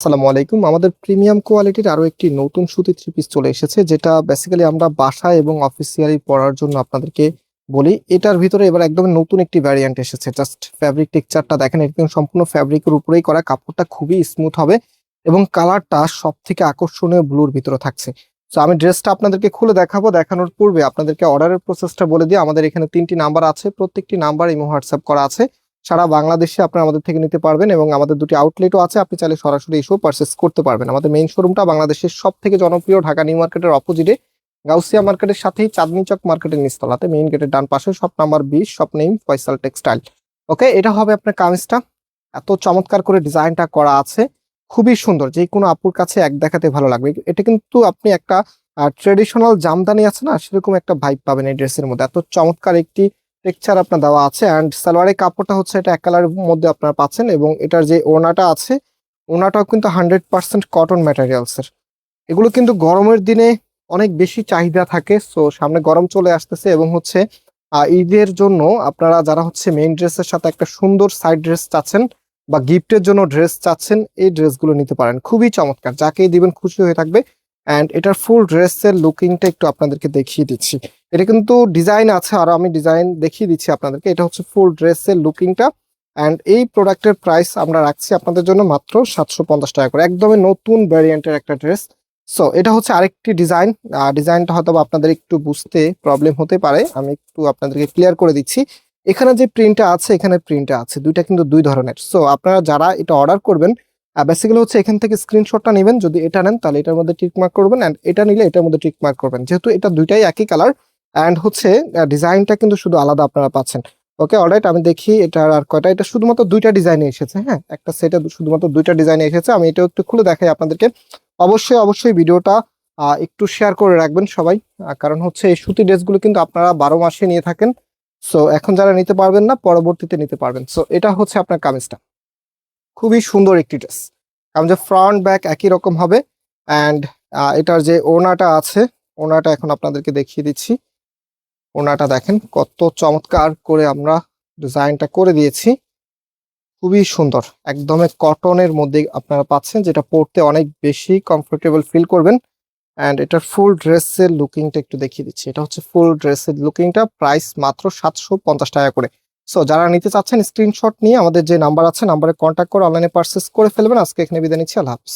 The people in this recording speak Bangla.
আসসালামু আলাইকুম। আমাদের প্রিমিয়াম কোয়ালিটির আরো একটি নতুন সুতি থ্রি পিস চলে এসেছে, যেটা বেসিক্যালি আমরা বাসায় এবং অফিসিয়ালি পরার জন্য আপনাদেরকে বলি। এটার ভিতরে এবার একদম নতুন একটি ভ্যারিয়েন্ট এসেছে। জাস্ট ফ্যাব্রিক টেক্সচারটা দেখেন, একদম সম্পূর্ণ ফ্যাব্রিকের উপরেই করা, কাপড়টা খুবই স্মুথ হবে এবং কালারটা সব থেকে আকর্ষণীয় ব্লুর ভিতরে থাকছে। তো আমি ড্রেসটা আপনাদেরকে খুলে দেখাবো। দেখানোর পূর্বে আপনাদেরকে অর্ডারের প্রসেসটা বলে দিই। আমাদের এখানে 3টি নাম্বার আছে, প্রত্যেকটি নাম্বার ইমো হোয়াটসঅ্যাপ করা আছে। সারা বাংলাদেশে আপনারা আমাদের থেকে নিতে পারবেন এবং আমাদের দুটি আউটলেটও আছে, আপনি চাইলে সরাসরি এসেও পারচেস করতে পারবেন। আমাদের মেইন শোরুমটা বাংলাদেশের সব থেকে জনপ্রিয় ঢাকা নিউ মার্কেটের অপোজিটে, গাউসিয়া মার্কেটের সাথেই চাঁদনি চক মার্কেটের নিচতলাতে, মেইন গেটের ডান পাশে, shop number 20, shop name Faisal textile. Okay, এটা হবে আপনার কামিজটা। এত চমৎকার করে ডিজাইনটা করা আছে, খুবই সুন্দর। যে কোনো আপুর কাছে এক দেখাতে ভালো লাগবে। এটা কিন্তু আপনি একটা ট্রেডিশনাল জামদানি আছে না, সেরকম একটা ভাইব পাবেন এই ড্রেসের মধ্যে। এত চমৎকার একটি টেক্সচার আপনার দেওয়া আছে। অ্যান্ড সালোয়ারের কাপড়টা হচ্ছে এটা এক কালারের মধ্যে আপনারা পাচ্ছেন এবং এটার যে ওড়নাটা আছে, ওড়নাটাও কিন্তু 100% কটন ম্যাটেরিয়ালসের। এগুলো কিন্তু গরমের দিনে অনেক বেশি চাহিদা থাকে। সো সামনে গরম চলে আসতেছে এবং হচ্ছে ঈদের জন্য আপনারা যারা হচ্ছে মেইন ড্রেসের সাথে একটা সুন্দর সাইড ড্রেস চাচ্ছেন বা গিফটের জন্য ড্রেস চাচ্ছেন, এই ড্রেসগুলো নিতে পারেন। খুবই চমৎকার, যাকেই দিবেন খুশি হয়ে থাকবে। অ্যান্ড এটার ফুল ড্রেসের লুকিংটা একটু আপনাদেরকে দেখিয়ে দিচ্ছি। এটা কিন্তু ডিজাইন আছে, আর আমি ডিজাইন দেখিয়ে দিচ্ছি আপনাদেরকে। এটা হচ্ছে ফুল ড্রেসের লুকিংটা। অ্যান্ড এই প্রোডাক্টের প্রাইস আমরা রাখছি আপনাদের জন্য মাত্র 750 টাকা করে, একদমই নতুন ভ্যারিয়েন্টের একটা ড্রেস। সো এটা হচ্ছে আরেকটি ডিজাইন। ডিজাইনটা হয়তো আপনাদের একটু বুঝতে প্রবলেম হতে পারে, আমি একটু আপনাদেরকে ক্লিয়ার করে দিচ্ছি। এখানে যে প্রিন্টটা আছে, এখানে প্রিন্টটা আছে, দুইটা কিন্তু দুই ধরনের। সো আপনারা যারা এটা অর্ডার করবেন, বেসিক্যালি হচ্ছে এখান থেকে স্ক্রিনশটটা নেবেন। যদি এটা নেন তাহলে এটার মধ্যে টিক মার্ক করবেন, অ্যান্ড এটা নিলে এটার মধ্যে টিক মার্ক করবেন, যেহেতু এটা দুইটাই একই কালার। অ্যান্ড হচ্ছে ডিজাইনটা কিন্তু শুধু আলাদা আপনারা পাচ্ছেন। ওকে, অলরাইট, আমি দেখি এটার আর কয়টা। এটা শুধুমাত্র দুইটা ডিজাইনে এসেছে। হ্যাঁ, একটা সেটে শুধুমাত্র দুইটা ডিজাইনে এসেছে। আমি এটাও একটু খুলে দেখাই আপনাদেরকে। অবশ্যই অবশ্যই ভিডিওটা একটু শেয়ার করে রাখবেন সবাই, কারণ হচ্ছে এই সুতি ড্রেসগুলো কিন্তু আপনারা 12 মাসে নিয়ে থাকেন। সো এখন যারা নিতে পারবেন না, পরবর্তীতে নিতে পারবেন। সো এটা হচ্ছে আপনার কামিজটা, খুবই সুন্দর একটি ড্রেস। কামিজের ফ্রন্ট ব্যাক একই রকম হবে। অ্যান্ড এটার যে ওড়নাটা আছে, ওড়নাটা এখন আপনাদেরকে দেখিয়ে দিচ্ছি। ওড়নাটা দেখেন কত চমৎকার করে আমরা ডিজাইনটা করে দিয়েছি, খুবই সুন্দর। একদমই কটনের মধ্যে আপনারা পাচ্ছেন, যেটা পরতে অনেক বেশি কমফোর্টেবল ফিল করবেন। অ্যান্ড এটার ফুল ড্রেসের লুকিংটা একটু দেখিয়ে দিচ্ছি। এটা হচ্ছে ফুল ড্রেসের লুকিংটা, প্রাইস মাত্র 750 টাকা করে। সো যারা নিতে চাচ্ছেন স্ক্রিনশট নিয়ে আমাদের যে নাম্বার আছে, নাম্বারে কন্ট্যাক্ট করে অনলাইনে পারচেস করে ফেলবেন। আজকে এখানে বিদায় নিচ্ছি, আল্লাহ হাফেজ।